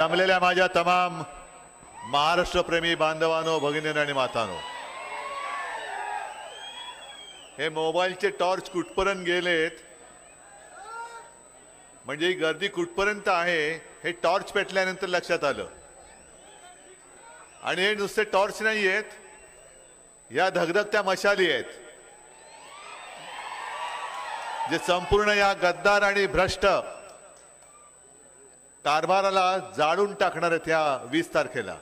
जमलेल्या माझ्या तमाम महाराष्ट्रप्रेमी बांधवांनो, भगिनींनो आणि मातांनो, हे मोबाईलचे टॉर्च कुठपर्यंत गेलेत म्हणजे ही गर्दी कुठपर्यंत आहे हे टॉर्च पेटल्यानंतर लक्षात आलं. आणि हे नुसते टॉर्च नाही आहेत, या धगधगत्या मशाली आहेत जे संपूर्ण या गद्दार आणि भ्रष्ट कारभाराला जाळून टाकणार आहेत. या 20 तारखेला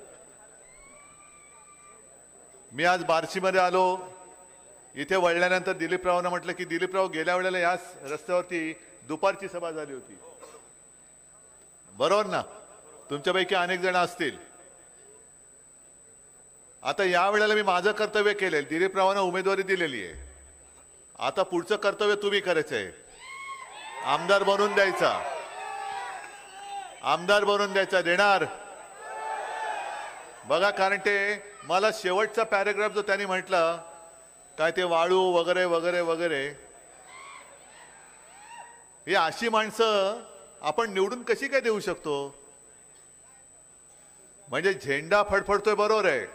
मी आज बार्शीमध्ये आलो. इथे वळल्यानंतर दिलीपरावांना म्हटलं की दिलीपराव, गेल्या वेळेला याच रस्त्यावरती दुपारची सभा झाली होती, बरोबर ना? तुमच्यापैकी अनेक जण असतील. आता या वेळेला मी माझं कर्तव्य केले, दिलीपरावांना उमेदवारी दिलेली आहे. आता पुढचं कर्तव्य तुम्ही करायचं आहे, आमदार बनवून द्यायचा. आमदार बनवून द्यायचा. देणार बघा, कारण ते मला शेवटचा पॅराग्राफ जो त्यांनी म्हटलं काय ते वाळू वगैरे वगैरे वगैरे, ही अशी माणसं आपण निवडून कशी काय देऊ शकतो? म्हणजे झेंडा फडफडतोय बरोबर आहे,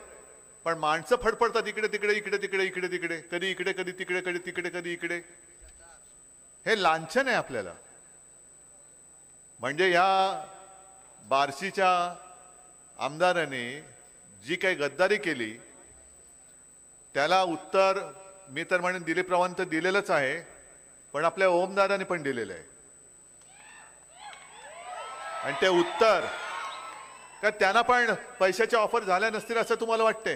पण माणसं फडफडतात इकडे तिकडे इकडे तिकडे इकडे तिकडे, कधी इकडे कधी तिकडे, कधी तिकडे कधी इकडे. हे लांछन आहे आपल्याला. म्हणजे या बार्शीच्या आमदारांनी जी काही गद्दारी केली त्याला उत्तर मी तर म्हणेन दिलीपरावांनी तर दिलेलंच आहे, पण आपल्या ओमदारांनी पण दिलेलं आहे. आणि ते उत्तर का त्यांना पण पैशाच्या ऑफर झाल्या नसतील असं तुम्हाला वाटते?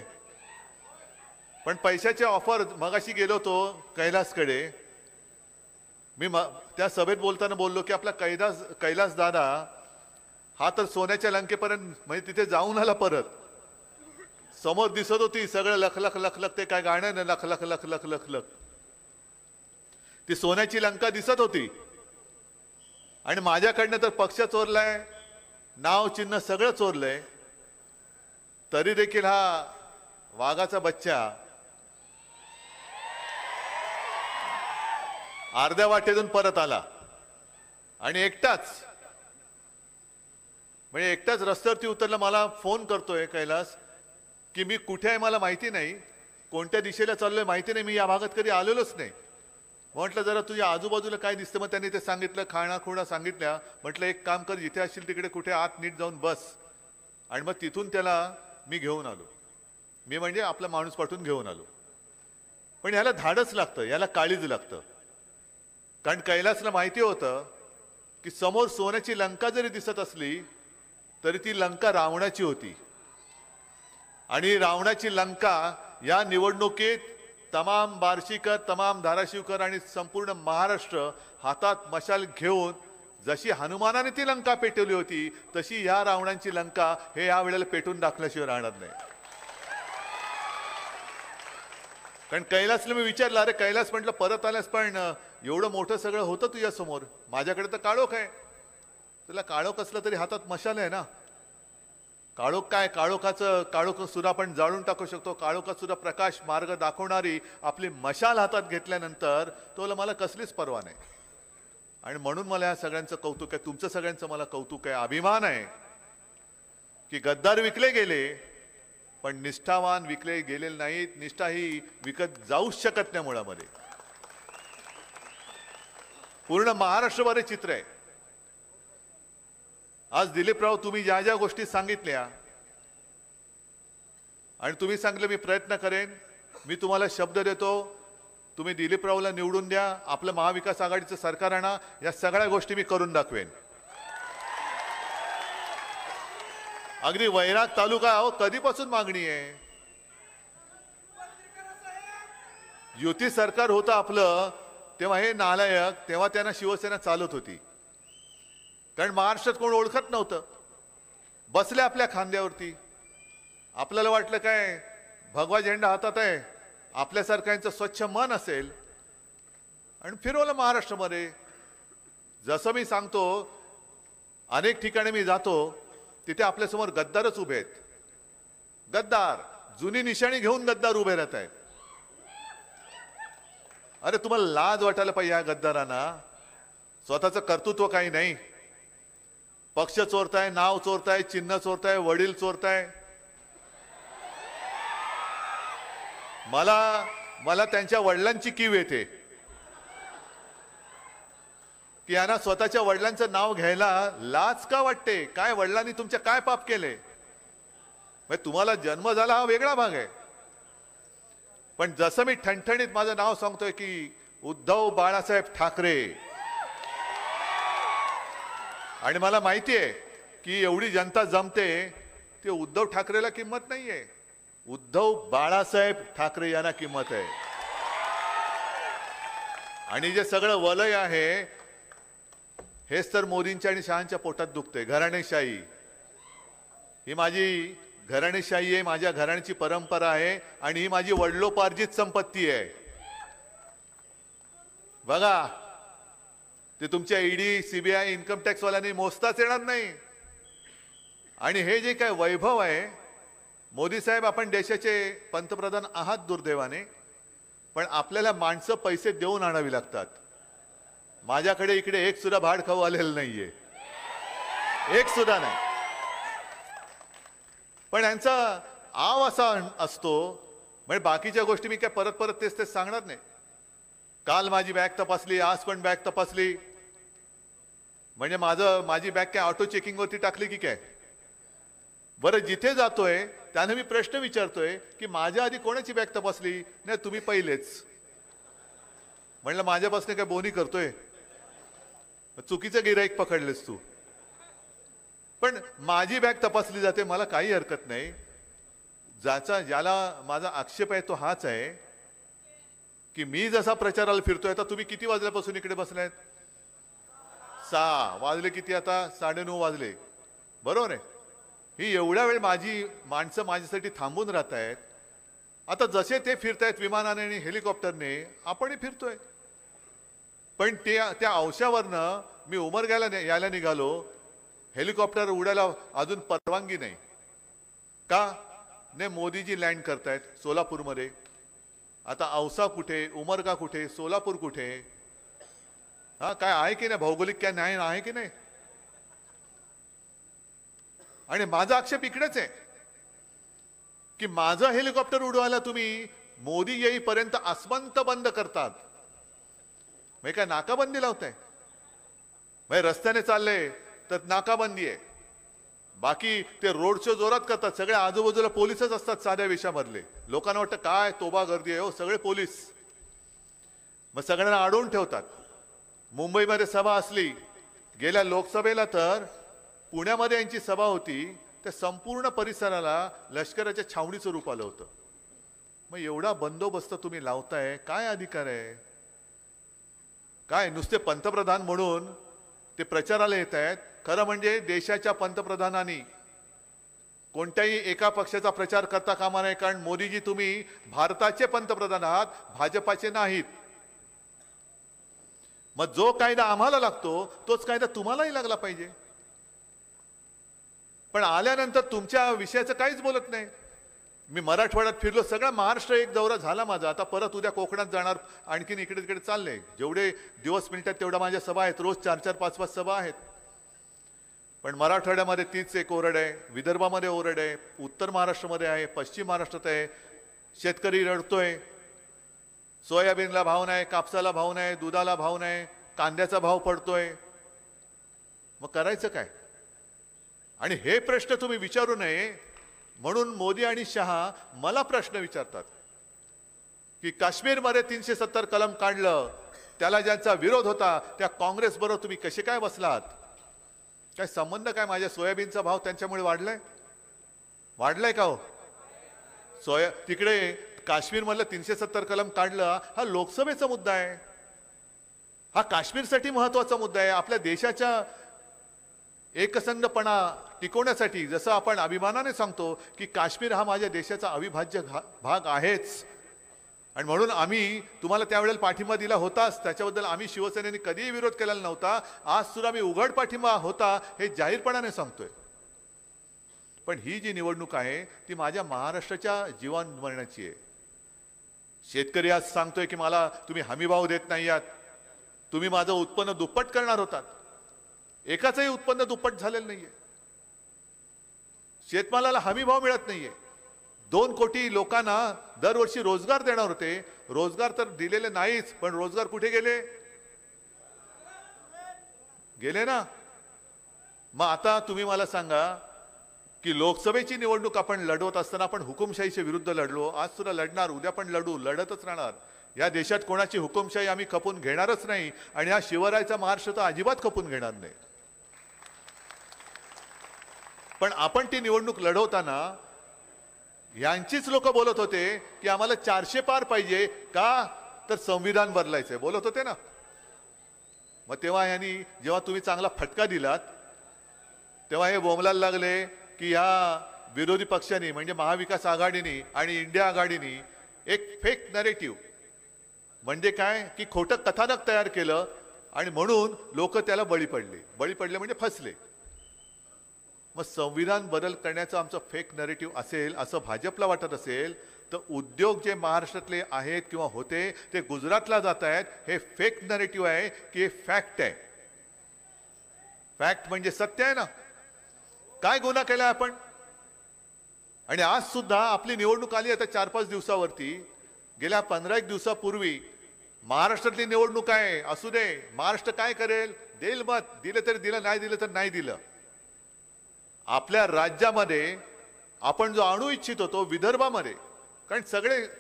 पण पैशाचे ऑफर, मगाशी गेलो होतो कैलासकडे, मी त्या सभेत बोलताना बोललो की आपला कैलास दादा हा तर सोन्याच्या लंकेपर्यंत म्हणजे तिथे जाऊन आला. परत समोर दिसत होती सगळं लख लख लख लख, ते काय गाणं ना, लख लख लख लख लख लख, ती सोन्याची लंका दिसत होती. आणि माझ्याकडनं तर पक्ष चोरलाय, नाव चिन्ह सगळं चोरलंय, तरी देखील हा वाघाचा बच्चा अर्ध्या वाटेतून परत आला. आणि एकटाच म्हणजे एकटाच रस्त्यावरती उतरला. मला फोन करतोय कैलास की मी कुठे आहे मला माहिती नाही, कोणत्या दिशेला चाललोय माहिती नाही, मी या भागात कधी आलेलोच नाही. म्हटलं जरा तुझ्या आजूबाजूला काय दिसतं? मग त्यांनी ते सांगितलं, खाणाखुणा सांगितल्या. म्हटलं एक काम कर, जिथे असशील तिकडे कुठे आत नीट जाऊन बस. आणि मग तिथून त्याला मी घेऊन आलो. मी म्हणजे आपला माणूस पाठवून घेऊन आलो. पण याला धाडस लागतं, याला काळीज लागतं. कारण कैलासला माहिती होतं की समोर सोन्याची लंका जरी दिसत असली तरी ती लंका रावणाची होती. आणि रावणाची लंका या निवडणुकीत तमाम बार्शीकर, तमाम धाराशिवकर आणि संपूर्ण महाराष्ट्र हातात मशाल घेऊन जशी हनुमानाने ती लंका पेटवली होती तशी या रावणांची लंका हे या वेळेला पेटून टाकल्याशिवाय राहणार नाही. कारण कैलासला मी विचारलं, अरे कैलास म्हटलं परत आल्यास पण एवढं मोठं सगळं होतं तुझ्या समोर, माझ्याकडे तर काळोख आहे. तुला काळोख असलं तरी हातात मशाल आहे ना. काळोख काय, काळोख सुद्धा आपण जाळून टाकू शकतो. काळोखात सुद्धा प्रकाश मार्ग दाखवणारी आपली मशाल हातात घेतल्यानंतर तो मला कसलीच पर्वा नाही. आणि म्हणून मला या सगळ्यांचं कौतुक आहे, तुमचं सगळ्यांचं मला कौतुक आहे, अभिमान आहे की गद्दार विकले गेले पण निष्ठावान विकले गेलेले नाहीत. निष्ठा ही विकत जाऊच शकत नाही. मुळामध्ये पूर्ण महाराष्ट्रभर चित्र आहे. आज दिलीपराव, तुम्ही ज्या ज्या गोष्टी सांगितल्या आणि तुम्ही सांगितलं मी प्रयत्न करेन, मी तुम्हाला शब्द देतो, तुम्ही दिलीपरावला निवडून द्या, आपलं महाविकास आघाडीचं सरकार आणा, या सगळ्या गोष्टी मी करून दाखवेन. अगदी वैराग तालुका अहो कधीपासून मागणी आहे. युती सरकार होतं आपलं तेव्हा हे नालायक, तेव्हा त्यांना शिवसेना चालत होती. कारण महाराष्ट्रात कोण ओळखत नव्हतं. बसले आपल्या खांद्यावरती. आपल्याला वाटलं काय भगवा झेंडा हातात आहे, आपल्यासारख्यांचं स्वच्छ मन असेल, आणि फिरवलं महाराष्ट्रामध्ये. जसं मी सांगतो, अनेक ठिकाणी मी जातो तिथे आपल्यासमोर गद्दारच उभे आहेत. गद्दार जुनी निशाणी घेऊन गद्दार उभे राहत आहेत. अरे तुम्हाला लाज वाटायला पाहिजे या गद्दारांना. स्वतःचं कर्तृत्व काही नाही. पक्ष चोरताय, नाव चोरताय, चिन्ह चोरताय, वडील चोरताय. मला त्यांच्या वडिलांची कीव येते की यांना स्वतःच्या वडिलांचं नाव घ्यायला लाज का वाटते. काय वडिलांनी तुमच्या काय पाप केले. तुम्हाला जन्म झाला हा वेगळा भाग आहे, पण जसं मी ठणठणीत माझं नाव सांगतोय की उद्धव बाळासाहेब ठाकरे, आणि मला माहिती आहे की एवढी जनता जमते, ते उद्धव ठाकरेला किंमत नाहीये, उद्धव बाळासाहेब ठाकरे यांना किंमत आहे. आणि जे सगळं वलय आहे हेच तर मोदींच्या आणि शहांच्या पोटात दुखते. घराणेशाही ही माझी घराणेशाही आहे, माझ्या घराण्याची परंपरा आहे, आणि ही माझी वडिलोपार्जित संपत्ती आहे. बघा, ते तुमच्या ईडी, सीबीआय, इन्कम टॅक्स वाल्यांनी मोजताच येणार नाही. आणि हे जे काय वैभव आहे, मोदी साहेब आपण देशाचे पंतप्रधान आहात दुर्दैवाने, पण आपल्याला माणसं पैसे देऊन आणावी लागतात. माझ्याकडे इकडे एक सुद्धा भाड खाऊ आलेलं नाहीये, एक सुद्धा नाही. पण यांचा आव असा असतो, म्हणजे बाकीच्या गोष्टी मी काय परत परत तेच तेच सांगणार नाही. काल माझी बॅग तपासली, आज पण बॅग तपासली, म्हणजे माझी बॅग काय ऑटो चेकिंग वरती टाकली की काय. बरं, जिथे जातोय त्याने मी प्रश्न विचारतोय की माझ्या आधी कोणाची बॅग तपासली. नाही, तुम्ही पहिलेच. म्हणलं माझ्यापासून काय बोनी करतोय, चुकीचं गिराईक पकडलेस तू. पण माझी बॅग तपासली जाते, मला काही हरकत नाही. ज्याला माझा आक्षेप आहे तो हाच आहे की मी जसा प्रचाराला फिरतोय, आता तुम्ही किती वाजल्यापासून इकडे बसलायत. 6 वाजले, किती आता 9:30 वाजले, बरोबर आहे. ही एवढ्या वेळ माझी माणसं माझ्यासाठी थांबून राहत आहेत. आता जसे ते फिरतायत विमानाने आणि हेलिकॉप्टरने, आपणही फिरतोय. पण त्या अंशावरनं मी उमरग्याला यायला निघालो, हेलिकॉप्टर उडायला अजून परवानगी नाही. का नाही, मोदीजी लँड करतायत सोलापूरमध्ये. आता औसा कुठे, उमरगा कुठे, सोलापूर कुठे. हा, काय आहे की नाही, भौगोलिक काय न्याय आहे की नाही. आणि माझा आक्षेप इकडेच आहे की माझं हेलिकॉप्टर उडवायला तुम्ही मोदी येईपर्यंत आसमंत बंद करतात. म्हणजे काय नाकाबंदी लावताय. म्हणजे रस्त्याने चालले तर नाकाबंदी आहे, बाकी ते रोड शो जोरात करतात. सगळे आजूबाजूला पोलिसच असतात साध्या वेशामधले. लोकांना वाटतं काय तोबा गर्दी आहे, हो सगळे पोलीस. मग सगळ्यांना अडवून ठेवतात. मुंबईमध्ये सभा असली, गेल्या लोकसभेला तर पुण्यामध्ये यांची सभा होती, त्या संपूर्ण परिसराला लष्कराच्या छावणीचं रूप आलं होतं. मग एवढा बंदोबस्त तुम्ही लावताय, काय अधिकार आहे. काय नुसते पंतप्रधान म्हणून ते प्रचाराला येत आहेत. खरं म्हणजे देशाच्या पंतप्रधानांनी कोणत्याही एका पक्षाचा प्रचार करता कामा नये, कारण मोदीजी तुम्ही भारताचे पंतप्रधान आहात, भाजपाचे नाहीत. मग जो कायदा आम्हाला लागतो तोच कायदा तुम्हालाही लागला पाहिजे. पण आल्यानंतर तुमच्या विषयाचं काहीच बोलत नाही. मी मराठवाड्यात फिरलो, सगळा महाराष्ट्र एक दौरा झाला माझा. आता परत उद्या कोकणात जाणार, आणखीन इकडे तिकडे चाललंय. जेवढे दिवस मिळतात तेवढ्या माझ्या सभा आहेत, रोज 4-4, 5-5 सभा आहेत. पण मराठवाड्यामध्ये तीच एक ओरड आहे, विदर्भामध्ये ओरड आहे, उत्तर महाराष्ट्रामध्ये आहे, पश्चिम महाराष्ट्रात आहे. शेतकरी रडतोय, सोयाबीनला भाव नाही, कापसाला भाव नाही, दुधाला भाव नाही, कांद्याचा भाव पडतोय. मग करायचं काय. आणि हे प्रश्न तुम्ही विचारू नये म्हणून मोदी आणि शहा मला प्रश्न विचारतात की काश्मीरमध्ये 370 कलम काढलं, त्याला ज्यांचा विरोध होता त्या काँग्रेस बरोबर तुम्ही कसे काय बसलात. काय संबंध काय. माझ्या सोयाबीनचा भाव त्यांच्यामुळे वाढलाय का हो. तिकडे काश्मीरमधलं 370 कलम काढलं, हा लोकसभेचा मुद्दा आहे. हा काश्मीरसाठी महत्वाचा मुद्दा आहे. आपल्या देशाच्या एकसंधपणा टिकवण्यासाठी, जसं आपण अभिमानाने सांगतो की काश्मीर हा माझ्या देशाचा अविभाज्य भाग आहेच, आणि म्हणून आम्ही तुम्हाला त्यावेळेला पाठिंबा दिला होताच. त्याच्याबद्दल आम्ही शिवसेनेने कधीही विरोध केलेला नव्हता. आज सुद्धा मी उघड पाठिंबा होता हे जाहीरपणाने सांगतोय. पण ही जी निवडणूक आहे ती माझ्या महाराष्ट्राच्या जीवन मरणाची आहे. शेतकरी आज सांगतोय की मला तुम्ही हमीभाव देत नाही आहात, तुम्ही माझं उत्पन्न दुप्पट करणार होतात. एकाचंही उत्पन्न दुप्पट झालेलं नाहीये. शेतमालाला हमी भाव मिळत नाहीये. 2 कोटी लोकांना दरवर्षी रोजगार देणार होते, रोजगार तर दिलेले नाहीच, पण रोजगार कुठे गेले? गेले ना. मग आता तुम्ही मला सांगा की लोकसभेची निवडणूक आपण लढवत असताना आपण हुकुमशाहीच्या विरुद्ध लढलो, आज सुद्धा लढणार, उद्या पण लढू, लढतच राहणार. या देशात कोणाची हुकुमशाही आम्ही खपून घेणारच नाही आणि हा शिवरायाचा महाराष्ट्र तर अजिबात खपून घेणार नाही. पण आपण ती निवडणूक लढवताना यांचीच लोक बोलत होते की आम्हाला 400 पार पाहिजे का, तर संविधान बदलायचंय बोलत होते ना. मग तेव्हा यांनी जेव्हा तुम्ही चांगला फटका दिलात तेव्हा हे बोंबलायला लागले की या विरोधी पक्षांनी म्हणजे महाविकास आघाडीनी आणि इंडिया आघाडीनी एक फेक नरेटिव्ह म्हणजे काय की खोटं कथानक तयार केलं आणि म्हणून लोक त्याला बळी पडले म्हणजे फसले. मग संविधान बदल करण्याचं आमचं फेक नरेटिव्ह असेल असं भाजपला वाटत असेल तर उद्योग जे महाराष्ट्रातले आहेत किंवा होते ते गुजरातला जात आहेत, हे फेक नरेटिव्ह आहे की हे फॅक्ट आहे? फॅक्ट म्हणजे सत्य आहे ना. काय गुन्हा केला आपण? आणि आज सुद्धा आपली निवडणूक आली आता 4-5 दिवसावरती. गेल्या 15-1 दिवसापूर्वी महाराष्ट्रातली निवडणूक आहे, असू दे, महाराष्ट्र काय करेल? देईल मत, दिलं तर दिलं, नाही दिलं तर नाही दिलं. आपल्या राज्यामध्ये आपण जो आणू इच्छित होतो विदर्भामध्ये, कारण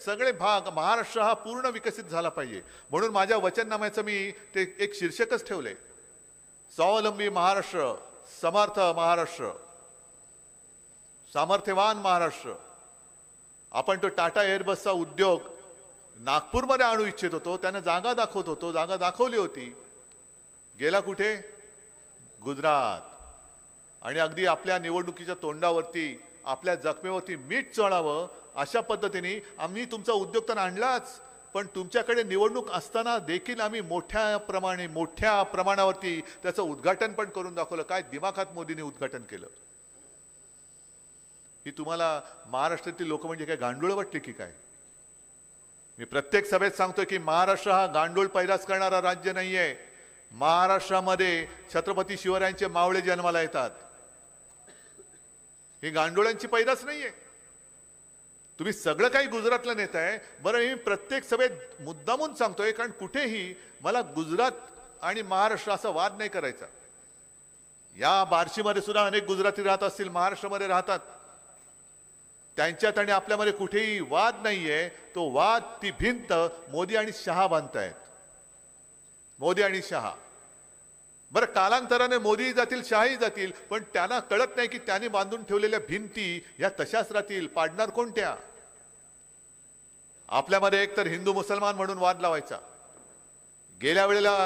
सगळे भाग महाराष्ट्र हा पूर्ण विकसित झाला पाहिजे म्हणून माझ्या वचननाम्याचं मी ते एक शीर्षकच ठेवले, स्वावलंबी महाराष्ट्र, समर्थ महाराष्ट्र, सामर्थ्यवान महाराष्ट्र. आपण तो टाटा एअरबसचा उद्योग नागपूरमध्ये आणू इच्छित होतो, त्यांना जागा दाखवत होतो, जागा दाखवली होती, गेला कुठे? गुजरात. आणि अगदी आपल्या निवडणुकीच्या तोंडावरती आपल्या जखमेवरती मीठ चढावं अशा पद्धतीने आम्ही तुमचा उद्योग तर आणलाच, पण तुमच्याकडे निवडणूक असताना देखील आम्ही मोठ्या प्रमाणावरती त्याचं उद्घाटन पण करून दाखवलं. काय दिमाखात मोदींनी उद्घाटन केलं? ही तुम्हाला महाराष्ट्रातील लोक म्हणजे काय गांडूळ वाटले की काय? मी प्रत्येक सभेत सांगतोय की महाराष्ट्र हा गांडूळ पैदास करणारा राज्य नाहीये. महाराष्ट्रामध्ये छत्रपती शिवरायांचे मावळे जन्माला येतात. ही गांडुळांची पैदास नाहीये. तुम्ही सगळं काही गुजरातला नेताय. बरं, मी प्रत्येक सभेत मुद्दामून सांगतोय कारण कुठेही मला गुजरात आणि महाराष्ट्र असा वाद नाही करायचा. या बार्शीमध्ये सुद्धा अनेक गुजराती राहत असतील, महाराष्ट्रामध्ये राहतात, त्यांच्यात आणि आपल्यामध्ये कुठेही वाद नाहीये. तो वाद, ती भिंत मोदी आणि शहा बांधतायत. मोदी आणि शहा. बरं, कालांतराने मोदी जातील, शहाही जातील, पण त्यांना कळत नाही की त्यांनी बांधून ठेवलेल्या भिंती या तशाच राहतील. पाडणार कोणत्या? आपल्यामध्ये एक तर हिंदू मुसलमान म्हणून वाद लावायचा. गेल्या वेळेला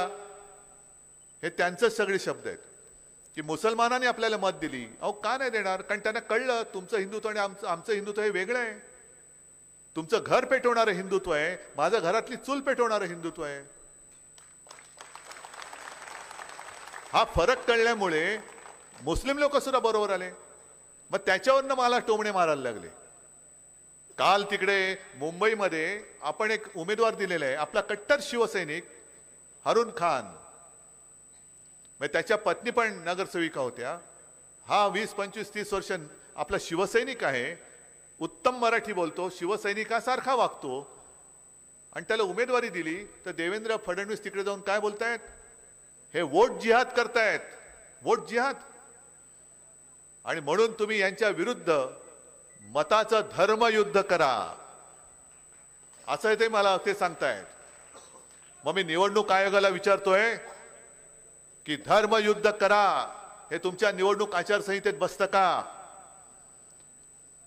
हे त्यांचेच सगळे शब्द आहेत की मुसलमानांनी आपल्याला मत दिली. अहो, का नाही देणार? कारण त्यांना कळलं तुमचं हिंदुत्व आणि आमचं हिंदुत्व हे वेगळं आहे. तुमचं घर पेटवणारं हिंदुत्व आहे, माझं घरातली चूल पेटवणारं हिंदुत्व आहे. हा फरक कळल्यामुळे मुस्लिम लोक सुद्धा बरोबर आले. मग त्याच्यावरनं मला टोमणे मारायला लागले. काल तिकडे मुंबईमध्ये आपण एक उमेदवार दिलेला आहे, आपला कट्टर शिवसैनिक हरून खान. मग त्याच्या पत्नी पण नगरसेविका होत्या. हा 20, 25, 30 वर्ष आपला शिवसैनिक आहे, उत्तम मराठी बोलतो, शिवसैनिकासारखा वागतो, आणि त्याला उमेदवारी दिली तर देवेंद्र फडणवीस तिकडे जाऊन काय बोलतायत? हे वोट जिहाद करतायत, वोट जिहाद. आणि म्हणून तुम्ही यांच्या विरुद्ध मताचं धर्मयुद्ध करा असं ते मला ते सांगतायत. मग मी निवडणूक आयोगाला विचारतोय की धर्मयुद्ध करा हे तुमच्या निवडणूक आचारसंहितेत बसतं का?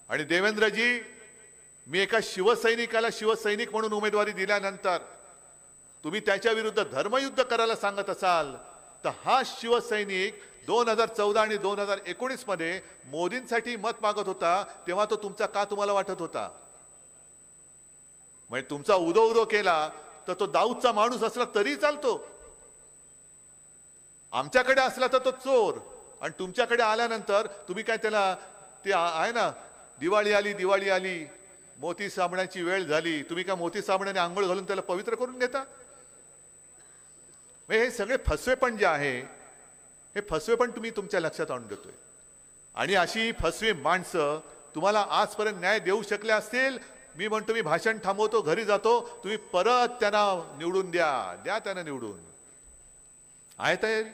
आणि देवेंद्रजी, मी एका शिवसैनिकाला शिवसैनिक म्हणून उमेदवारी दिल्यानंतर तुम्ही त्याच्या विरुद्ध धर्मयुद्ध करायला सांगत असाल तर हा शिवसैनिक 2014 आणि 2019 मध्ये मोदींसाठी मत मागत होता, तेव्हा तो तुमचा का तुम्हाला वाटत होता? म्हणजे तुमचा उदो केला तर तो दाऊदचा माणूस असला तरी चालतो, आमच्याकडे असला तर तो चोर, आणि तुमच्याकडे आल्यानंतर तुम्ही काय त्याला ते आहे ना, दिवाळी आली मोती साबणाची वेळ झाली, तुम्ही काय मोती साबणाने आंघोळ घालून त्याला पवित्र करून घेता? हे सगळे फसवेपण जे आहे हे फसवे पण तुम्ही तुमच्या लक्षात आणून देतोय. आणि अशी फसवी माणसं तुम्हाला आजपर्यंत न्याय देऊ शकले असतील. मी म्हणतो मी भाषण थांबवतो, घरी जातो, तुम्ही परत त्यांना निवडून द्या त्यांना निवडून. आहे तयारी?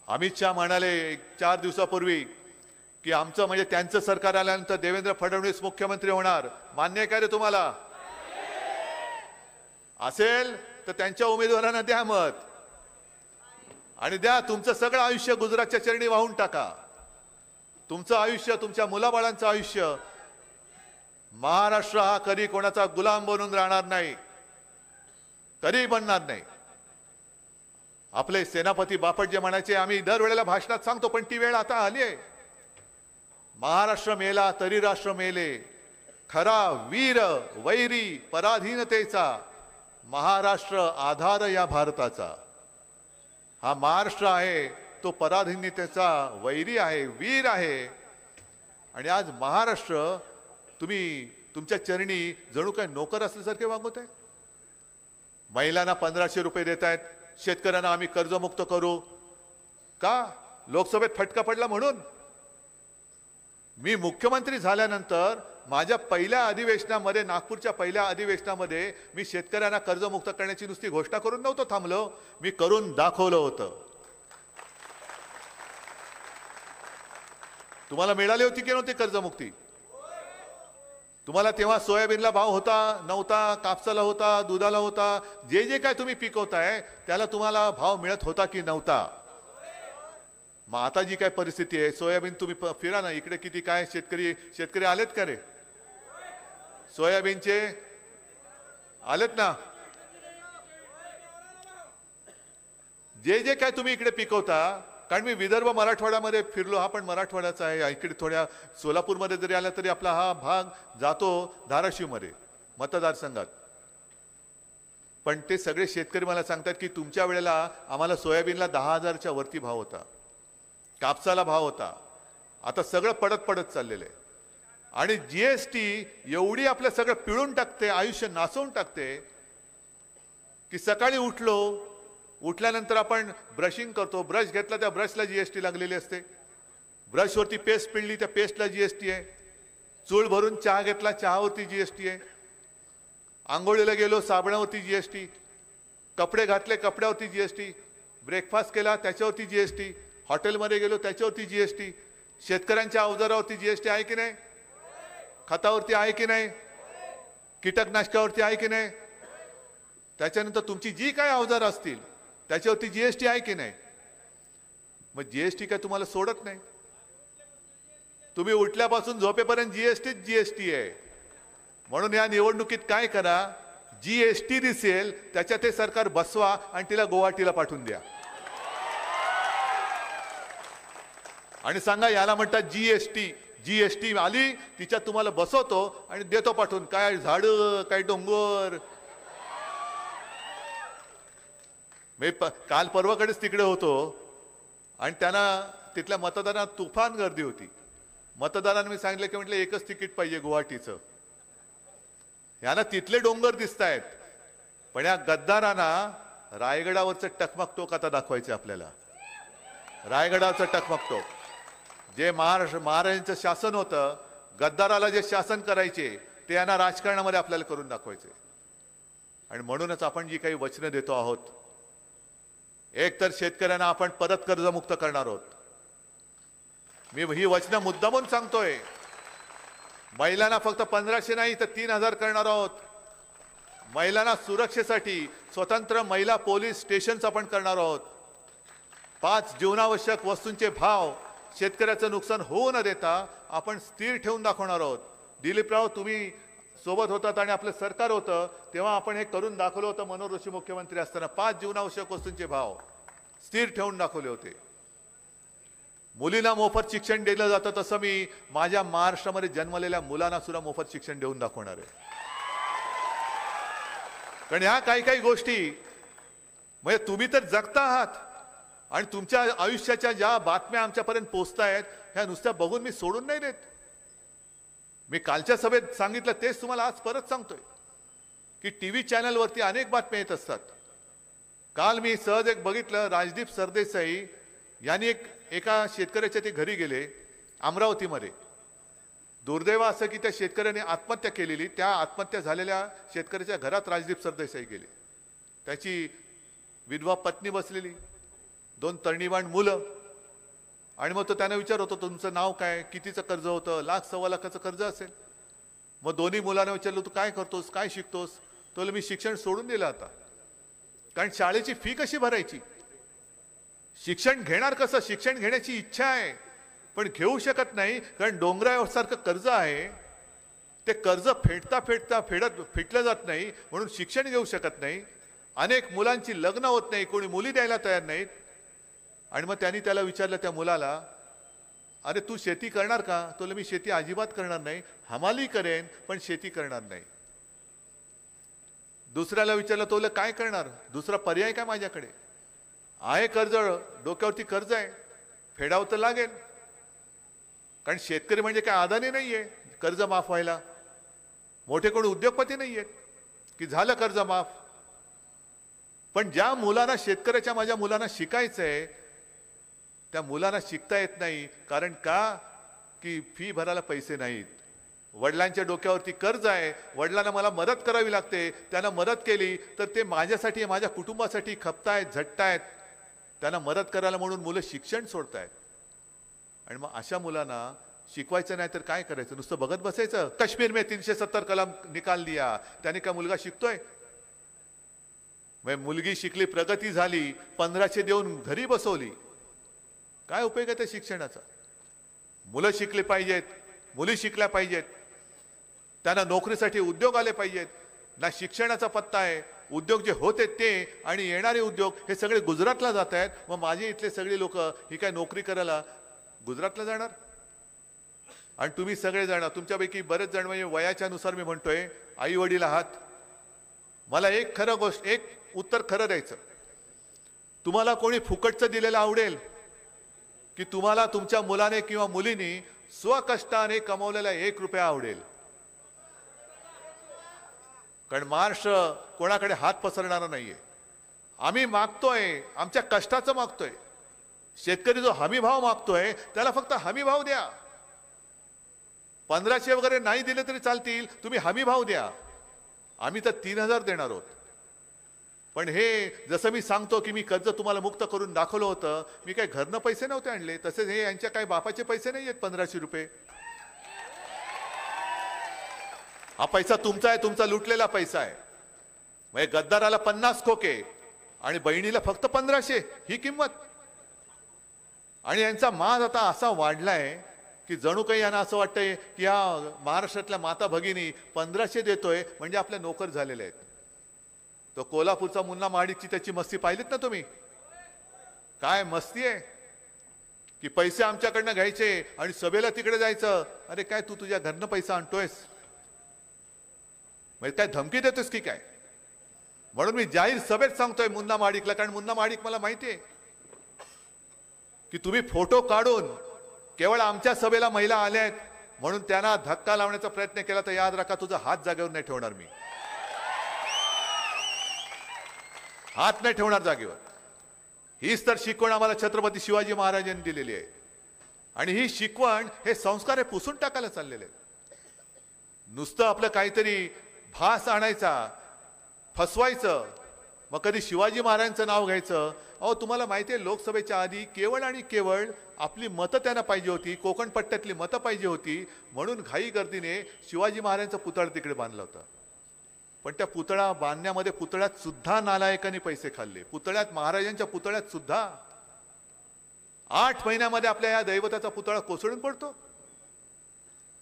अमित शहा म्हणाले 4 दिवसापूर्वी की आमचं म्हणजे त्यांचं सरकार आल्यानंतर देवेंद्र फडणवीस मुख्यमंत्री होणार. मान्य आहे का रे तुम्हाला? असेल तर त्यांच्या उमेदवारांना द्या मत आणि द्या. तुमचं सगळं आयुष्य गुजरातच्या चरणी वाहून टाका. तुमचं आयुष्य, तुमच्या मुलाबाळांचं आयुष्य. महाराष्ट्र हा कधी कोणाचा गुलाम बनून राहणार नाही, कधी बनणार नाही. आपले सेनापती बापट जे म्हणायचे, आम्ही दरवेळेला भाषणात सांगतो, पण ती वेळ आता आली आहे. महाराष्ट्र मेला तरी राष्ट्र मेले, खरा वीर वैरी पराधीनतेचा, महाराष्ट्र आधार या भारताचा. हा महाराष्ट्र आहे तो पराधीनतेचा वैरी आहे, वीर आहे. आणि आज महाराष्ट्र तुम्ही तुमच्या चरणी जणू काय नोकर असल्यासारखे वागवत आहे. महिलांना 1500 रुपये देत आहेत, शेतकऱ्यांना आम्ही कर्जमुक्त करू. का? लोकसभेत फटका पडला म्हणून. मी मुख्यमंत्री झाल्यानंतर माझ्या पहिल्या अधिवेशनामध्ये, नागपूरच्या पहिल्या अधिवेशनामध्ये मी शेतकऱ्यांना कर्जमुक्त करण्याची नुसती घोषणा करून नव्हतो थांबलो, मी करून दाखवलं होतं. तुम्हाला मिळाली होती की नव्हती कर्जमुक्ती? तुम्हाला तेव्हा सोयाबीनला भाव होता नव्हता, कापसाला होता, दुधाला होता, जे जे काय तुम्ही पिकवताय त्याला तुम्हाला भाव मिळत होता की नव्हता? मग आता जी काय परिस्थिती आहे, सोयाबीन तुम्ही फिरा ना इकडे, किती काय शेतकरी आलेत का रे? सोयाबीनचे आलेत ना. जे जे काय तुम्ही इकडे पिकवता, कारण मी विदर्भ मराठवाड्यामध्ये फिरलो, हा पण मराठवाड्याचा आहे. इकडे थोड्या सोलापूरमध्ये जरी आला तरी आपला हा भाग जातो धाराशिवमध्ये मतदारसंघात. पण ते सगळे शेतकरी मला सांगतात की तुमच्या वेळेला आम्हाला सोयाबीनला 10,000च्या वरती भाव होता, कापसाला भाव होता. आता सगळं पडत चाललेलं आहे. आणि जीएसटी एवढी आपलं सगळं पिळून टाकते, आयुष्य नासवून टाकते की सकाळी उठल्यानंतर आपण ब्रशिंग करतो, ब्रश घेतला त्या ब्रशला जीएसटी लागलेली असते, ब्रशवरती पेस्ट पिळली त्या पेस्टला जीएसटी आहे, चूळ भरून चहा घेतला चहावरती जीएसटी आहे, आंघोळीला गेलो साबणावरती जीएसटी, कपडे घातले कपड्यावरती जीएसटी, ब्रेकफास्ट केला त्याच्यावरती जीएसटी, हॉटेलमध्ये गेलो त्याच्यावरती जीएसटी, शेतकऱ्यांच्या अवजारावरती जीएसटी आहे की नाही, खतावरती आहे की नाही, कीटकनाशकावरती आहे की नाही, त्याच्यानंतर तुमची जी काय अवजार असतील त्याच्यावरती जीएसटी आहे की नाही. मग जीएसटी काय तुम्हाला सोडत नाही. तुम्ही उठल्यापासून झोपेपर्यंत जीएसटी आहे. म्हणून या निवडणुकीत काय करा, जीएसटी दिसेल त्याच्यात ते सरकार बसवा आणि तिला गुवाहाटीला पाठवून द्या आणि सांगा याला म्हणतात जीएसटी आली तिच्यात तुम्हाला बसवतो आणि देतो पाठवून. काय झाडं, काय डोंगर. मी काल परवाकडेच तिकडे होतो आणि त्यांना तिथल्या मतदारांना तुफान गर्दी होती. मतदारांना मी सांगितलं की म्हटलं एकच तिकीट पाहिजे गुवाहाटीचं. यांना तिथले डोंगर दिसत आहेत, पण या गद्दारांना रायगडावरचं टकमक टोक आता दाखवायचं आपल्याला. रायगडावरचं टकमक टोक जे महाराजांचं शासन होतं, गद्दाराला जे शासन करायचे ते यांना राजकारणामध्ये आपल्याला करून दाखवायचे. आणि म्हणूनच आपण जी काही वचनं देतो आहोत, एक तर शेतकऱ्यांना आपण परत कर्जमुक्त करणार आहोत. मी ही वचनं मुद्दामून सांगतोय. महिलांना फक्त 1500 नाही तर 3000 करणार आहोत. महिलांना सुरक्षेसाठी स्वतंत्र महिला पोलीस स्टेशन्स आपण करणार आहोत. 5 जीवनावश्यक वस्तूंचे भाव शेतकऱ्याचं नुकसान होऊ न देता आपण स्थिर ठेवून दाखवणार आहोत. दिलीपराव तुम्ही सोबत होतात आणि आपलं सरकार होतं तेव्हा आपण हे करून दाखवलं होतं. मनोहर जोशी मुख्यमंत्री असताना 5 जीवनावश्यक वस्तूंचे भाव स्थिर ठेवून दाखवले होते. मुलींना मोफत शिक्षण दिलं जातं तसं मी माझ्या महाराष्ट्रामध्ये जन्मलेल्या मुलांना सुद्धा मोफत शिक्षण देऊन दाखवणार आहे. कारण ह्या काही गोष्टी म्हणजे तुम्ही तर जगता आहात आणि तुमच्या आयुष्याच्या ज्या बातम्या आमच्यापर्यंत पोहोचतायत ह्या नुसत्या बघून मी सोडून नाही देत. मी कालच्या सभेत सांगितलं तेच तुम्हाला आज परत सांगतोय की टीव्ही चॅनलवरती अनेक बातम्या येत असतात. काल मी सहज एक बघितलं, राजदीप सरदेसाई यांनी एका शेतकऱ्याच्या ते घरी गेले अमरावतीमध्ये. दुर्दैव असं की त्या शेतकऱ्याने आत्महत्या केलेली. त्या आत्महत्या झालेल्या शेतकऱ्याच्या घरात राजदीप सरदेसाई गेले. त्याची विधवा पत्नी बसलेली, 2 तरणीवाण मुलं. आणि मग तो त्यांना विचारत होता, तुमचं नाव काय, कितीचं कर्ज होतं? 1,00,000 सव्वा लाखाचं कर्ज असेल. मग दोन्ही मुलांना विचारलं, तू काय करतोस, काय शिकतोस? तो मी शिक्षण सोडून दिलं आता. कारण शाळेची फी कशी भरायची, शिक्षण घेणार कसं? शिक्षण घेण्याची इच्छा आहे पण घेऊ शकत नाही, कारण डोंगरासारखं कर्ज आहे. ते कर्ज फेटलं जात नाही, म्हणून शिक्षण घेऊ शकत नाही. अनेक मुलांची लग्न होत नाही, कोणी मुली द्यायला तयार नाहीत. आणि मग त्यांनी त्याला विचारलं, त्या मुलाला, अरे तू शेती करणार का? तो मी शेती अजिबात करणार नाही, हमाली करेन पण शेती करणार नाही. दुसऱ्याला विचारलं, तो काय करणार? दुसरा पर्याय काय माझ्याकडे आहे? कर्ज, डोक्यावरती कर्ज आहे, फेडावं तर लागेल. कारण शेतकरी म्हणजे काय अदानी नाहीये कर्ज माफ व्हायला. मोठे कोणी उद्योगपती नाहीयेत की झालं कर्ज माफ. पण ज्या मुलांना, शेतकऱ्याच्या माझ्या मुलांना शिकायचंय, त्या मुलांना शिकता येत नाही. कारण का? की फी भरायला पैसे नाहीत. वडिलांच्या डोक्यावरती कर्ज आहे, वडिलांना मला मदत करावी लागते. त्यांना मदत केली तर ते माझ्यासाठी, माझ्या कुटुंबासाठी खपतायत, झटतायत. त्यांना मदत करायला म्हणून मुलं शिक्षण सोडतायत. आणि मग अशा मुलांना शिकवायचं नाही तर काय करायचं? नुसतं बघत बसायचं? काश्मीर में 370 कलम निकाल दिया, त्याने का मुलगा शिकतोय? मुलगी शिकली, प्रगती झाली, 1500 देऊन घरी बसवली, काय उपयोग आहे त्या शिक्षणाचा? मुलं शिकली पाहिजेत, मुली शिकल्या पाहिजेत, त्यांना नोकरीसाठी उद्योग आले पाहिजेत. ना शिक्षणाचा पत्ता आहे. उद्योग जे होते ते आणि येणारे उद्योग हे सगळे गुजरातला जात आहेत. मग माझे इथले सगळे लोक ही काय नोकरी करायला गुजरातला जाणार? आणि तुम्ही सगळे जाणार, तुमच्यापैकी बरेच जण, म्हणजे वयाच्या नुसार मी म्हणतोय, आई वडील आहात. मला एक खरं गोष्ट, एक उत्तर खरं द्यायचं. तुम्हाला कोणी फुकटचं दिलेलं आवडेल की तुम्हाला तुमच्या मुलाने किंवा मुलीने स्वकष्टाने कमवलेला 1 रुपया आवडेल? कारण महाराष्ट्र कोणाकडे हात पसरणारा नाहीये. आम्ही मागतोय, आमच्या कष्टाचं मागतोय. शेतकरी जो हमी भाव मागतोय त्याला फक्त हमी भाव द्या. 1500 वगैरे नाही दिले तरी चालतील, तुम्ही हमी भाव द्या. आम्ही तर 3000 देणार आहोत. पण हे जसं मी सांगतो की मी कर्ज तुम्हाला मुक्त करून दाखवलं होतं, मी काय घरनं पैसे नव्हते आणले. तसेच हे यांच्या काय बापाचे पैसे नाही आहेत 1500 रुपये. हा पैसा तुमचा आहे, तुमचा लुटलेला पैसा आहे. म्हणजे गद्दाराला 50 खोके आणि बहिणीला फक्त 1500, ही किंमत. आणि यांचा माज आता असा वाढलाय की जणू काही यांना असं वाटतंय की या महाराष्ट्रातल्या माता भगिनी 1500 देतोय म्हणजे आपल्या नोकर झालेले आहेत. तो कोल्हापूरचा मुन्ना महाडिकची त्याची मस्ती पाहिलीत ना तुम्ही? काय मस्ती आहे की पैसे आमच्याकडनं घ्यायचे आणि सभेला तिकडे जायचं. अरे काय तू तुझ्या घरनं पैसा आणतोयस? म्हणजे काय धमकी देतोस की काय? म्हणून मी जाहीर सभेत सांगतोय मुन्ना महाडिकला, कारण मुन्ना महाडिक मला माहिती आहे की तुम्ही फोटो काढून केवळ आमच्या सभेला महिला आल्या आहेत म्हणून त्यांना धक्का लावण्याचा प्रयत्न केला तर याद राखा, तुझा हात जागेवर नाही ठेवणार मी. हात नाही ठेवणार जागेवर. हीच तर शिकवण आम्हाला छत्रपती शिवाजी महाराजांनी दिलेली आहे. आणि ही शिकवण, हे संस्कार हे पुसून टाकायला चाललेले आहेत. नुसतं आपलं काहीतरी भास आणायचा, फसवायचं, मग कधी शिवाजी महाराजांचं नाव घ्यायचं. अहो तुम्हाला माहिती आहे, लोकसभेच्या आधी केवळ आणि केवळ आपली मतं त्यांना पाहिजे होती, कोकण पट्ट्यातली मतं पाहिजे होती, म्हणून घाई गर्दीने शिवाजी महाराजांचा पुतळा तिकडे बांधला होता. पण त्या पुतळा बांधण्यामध्ये पुतळ्यात सुद्धा नालायकांनी पैसे खाल्ले. पुतळ्यात, महाराजांच्या पुतळ्यात सुद्धा 8 महिन्यामध्ये आपल्या या दैवताचा पुतळा कोसळून पडतो.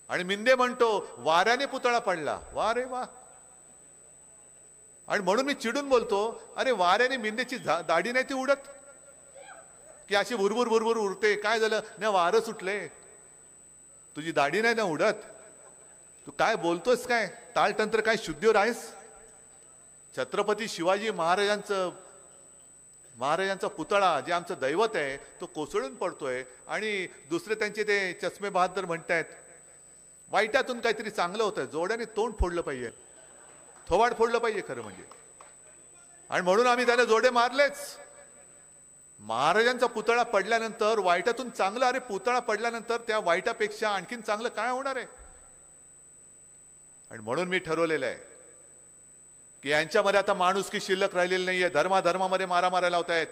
आणि मिंदे म्हणतो वाऱ्याने पुतळा पडला. वा रे वा. आणि म्हणून मी चिडून बोलतो, अरे वाऱ्याने मिंदेची दाढी नाही ती उडत की अशी भुरभुर भुरभुर उडते? काय झालं? ना वारं सुटले, तुझी दाढी नाही ना उडत. तू काय बोलतोस? काय ताळतंत्र? काय शुद्धीवर आहेस? छत्रपती शिवाजी महाराजांचा पुतळा, जे आमचं दैवत आहे, तो कोसळून पडतोय. आणि दुसरे त्यांचे ते चष्मे बहादर म्हणतायत वाईटातून काहीतरी चांगलं होतंय. जोड्याने तोंड फोडलं पाहिजे, थोबाड फोडलं पाहिजे खरं म्हणजे. आणि म्हणून आम्ही त्याला जोडे मारलेच. महाराजांचा पुतळा पडल्यानंतर वाईटातून चांगलं, अरे पुतळा पडल्यानंतर त्या वाईटापेक्षा आणखीन चांगलं काय होणार आहे. आणि म्हणून मी ठरवलेलं आहे की यांच्यामध्ये आता माणुसकी शिल्लक राहिलेली नाहीये. धर्माधर्मामध्ये मारामाऱ्या लावतायत,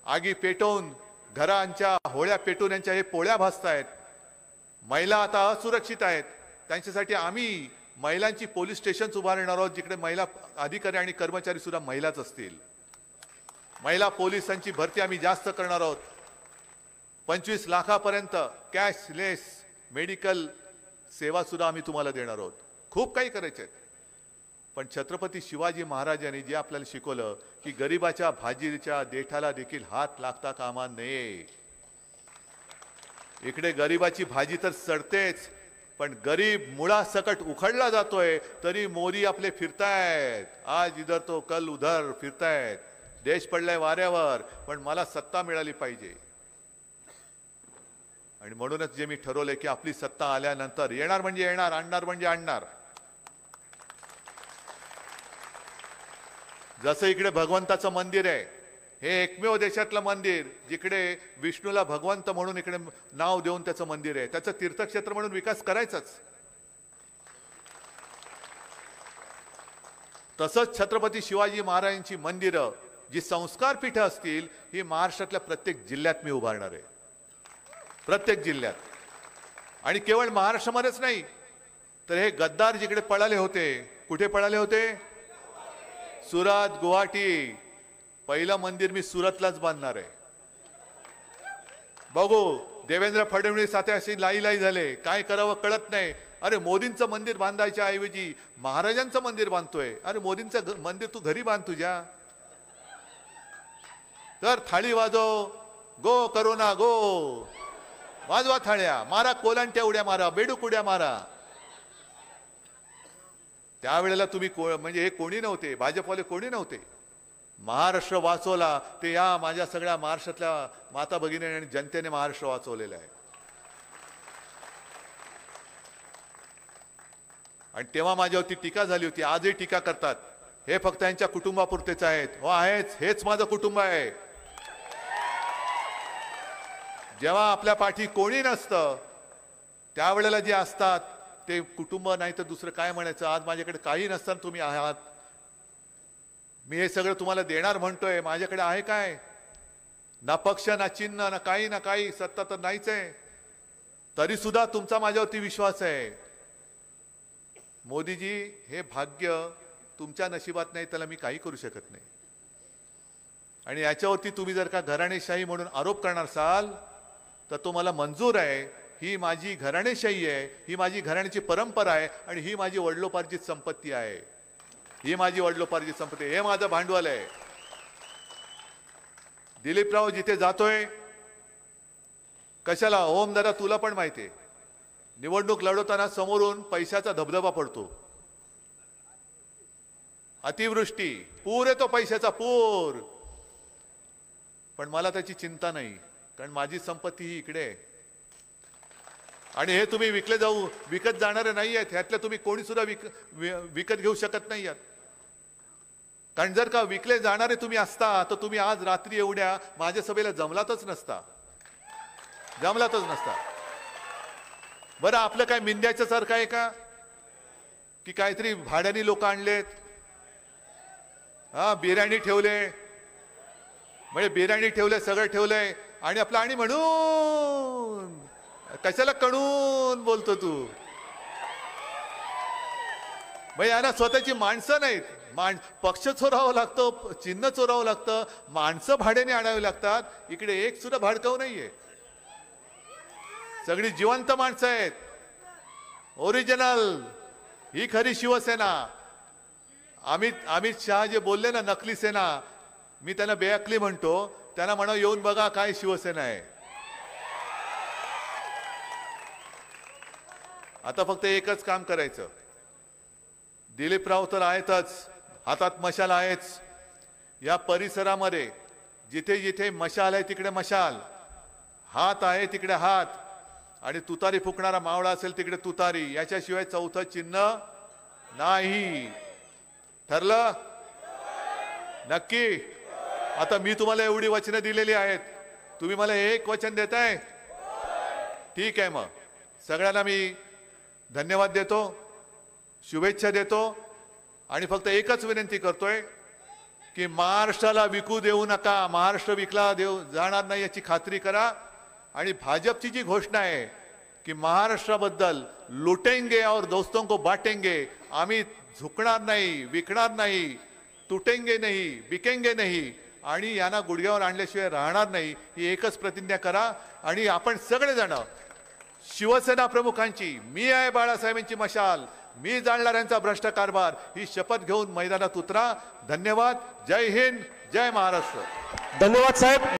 आगी पेटवून घरांच्या होळ्या पेटून यांच्या हे पोळ्या भासतायत. महिला आता असुरक्षित आहेत, त्यांच्यासाठी आम्ही महिलांची पोलीस स्टेशन उभारणार आहोत जिकडे महिला अधिकारी आणि कर्मचारी सुद्धा महिलाच असतील. महिला पोलिसांची भरती आम्ही जास्त करणार आहोत. 25 लाखापर्यंत कॅशलेस मेडिकल सेवा सुद्धा आम्ही तुम्हाला देणार आहोत. खूप काही करायचे. पण छत्रपती शिवाजी महाराजांनी जे आपल्याला शिकवलं की गरिबाच्या भाजीच्या देठाला देखील हात लागता कामा नये. इकडे गरिबाची भाजी तर सडतेच, पण गरीब मुळासकट उखडला जातोय तरी मोदी आपले फिरतायत. आज इधर तो कल उधर फिरतायत. देश पडलाय वाऱ्यावर, पण मला सत्ता मिळाली पाहिजे. आणि म्हणूनच जे मी ठरवले की आपली सत्ता आल्यानंतर येणार म्हणजे येणार, आणणार म्हणजे आणणार. जसं इकडे भगवंताचं मंदिर आहे, हे एकमेव देशातलं मंदिर जिकडे विष्णूला भगवंत म्हणून इकडे नाव देऊन त्याचं मंदिर आहे. त्याचं तीर्थक्षेत्र म्हणून विकास करायचाच. तसंच छत्रपती शिवाजी महाराजांची मंदिरं जी संस्कार पीठ असतील ही महाराष्ट्रातल्या प्रत्येक जिल्ह्यात मी उभारणार आहे. प्रत्येक जिल्ह्यात. आणि केवळ महाराष्ट्रामध्येच नाही तर हे गद्दार जिकडे पळाले होते, कुठे पळाले होते? सुरत, गुवाहाटी. पहिलं मंदिर मी सुरतलाच बांधणार आहे. बघू, देवेंद्र फडणवीस आता अशी लाई झाले, काय करावं कळत नाही. अरे मोदींचं मंदिर बांधायच्या ऐवजी महाराजांचं मंदिर बांधतोय. अरे मोदींचं मंदिर तू घरी बांध तुझ्या. तर थाळी वाजव, गो करोना गो, वाजवा थाळ्या, मारा कोलांट्या उड्या मारा, बेडूक उड्या मारा. त्यावेळेला तुम्ही म्हणजे हे कोणी नव्हते, भाजपवाले कोणी नव्हते. महाराष्ट्र वाचवला ते या माझ्या सगळ्या महाराष्ट्रातल्या माता भगिनी आणि जनतेने महाराष्ट्र वाचवलेला आहे. आणि तेव्हा माझ्यावरती टीका झाली होती, आजही टीका करतात, हे फक्त यांच्या कुटुंबापुरतेच आहेत. हो आहेच, हेच माझं कुटुंब आहे. जेव्हा आपल्या पाठी कोणी नसतं त्यावेळेला जे असतात ते कुटुंब नाही तर दुसरं काय म्हणायचं. आज माझ्याकडे काही नसताना तुम्ही आहात, मी हे सगळं तुम्हाला देणार म्हणतोय. माझ्याकडे आहे काय? ना पक्ष, ना चिन्ह, ना काही. सत्ता तर नाहीच आहे, तरी सुद्धा तुमचा माझ्यावरती विश्वास आहे. मोदीजी, हे भाग्य तुमच्या नशिबात नाही, त्याला मी काही करू शकत नाही. आणि याच्यावरती तुम्ही जर का घराणेशाही म्हणून आरोप करणार असाल तर तो मला मंजूर आहे. ही माझी घराणेशाही आहे, ही माझी घराण्याची परंपरा आहे आणि ही माझी वडिलोपार्जित संपत्ती आहे. ही माझी वडिलोपार्जित संपत्ती, हे माझं भांडवल आहे. दिलीपराव जिथे जातोय कशाला? ओम, दादा तुला पण माहिती आहे, निवडणूक लढवताना समोरून पैशाचा धबधबा पडतो. अतिवृष्टी, पूर येतो, पैशाचा पूर. पण मला त्याची चिंता नाही, कारण माझी संपत्ती ही इकडे आहे. आणि हे तुम्ही विकत जाणारे नाही आहेत. ह्यातले तुम्ही कोणी सुद्धा विकत घेऊ शकत नाही आहात. कारण जर का विकले जाणारे तुम्ही असता तर तुम्ही आज रात्री एवढ्या माझ्या सभेला जमलातच नसता. बरं, आपलं काय मिंद्याच्या सारखं आहे का की काहीतरी भाड्याने लोक आणलेत? बिर्याणी ठेवले, म्हणजे बिर्याणी ठेवले, सगळं ठेवलंय आणि आपलं आणि म्हणून कशाला कणून बोलतो तू? भाई, यांना स्वतःची माणसं नाहीत. पक्ष चोरावं लागतं, चिन्ह चोरावं लागतं, माणसं भाड्याने आणावी लागतात. इकडे एक सुद्धा भाडकाऊ नाहीये, सगळी जिवंत माणसं आहेत, ओरिजिनल. ही खरी शिवसेना. अमित शहा जे बोलले ना नकली सेना, मी त्यांना बेअकली म्हणतो. त्यांना म्हणा येऊन बघा काय शिवसेना आहे. आता फक्त एकच काम करायचं. दिलीपराव तर आहेतच, हातात मशाल आहेच. या परिसरामध्ये जिथे जिथे मशाल आहे तिकडे मशाल, हात आहे तिकडे हात, आणि तुतारी फुकणारा मावळा असेल तिकडे तुतारी. याच्याशिवाय चौथं चिन्ह नाही. ठरलं? नक्की. आता मी तुम्हाला एवढी वचनं दिलेली आहेत, तुम्ही मला एक वचन देताय? ठीक आहे, मग सगळ्यांना मी धन्यवाद देतो, शुभेच्छा देतो आणि फक्त एकच विनंती करतोय की महाराष्ट्राला विकू देऊ नका. महाराष्ट्र विकला जाणार नाही याची खात्री करा. आणि भाजपची जी घोषणा आहे की महाराष्ट्राबद्दल लुटेंगे और दोस्तों को बांटेंगे, आम्ही झुकणार नाही, विकणार नाही, तुटेंगे नाही, बिकेंगे नाही आणि यांना गुडघ्यावर आणल्याशिवाय राहणार नाही, ही एकच प्रतिज्ञा करा. आणि आपण सगळेजण शिवसेना प्रमुखांची, मी आहे बाळासाहेबांची मशाल, मी जाणणार यांचा भ्रष्ट कारभार, ही शपथ घेऊन मैदानात उतरा. धन्यवाद. जय हिंद, जय महाराष्ट्र. धन्यवाद साहेब.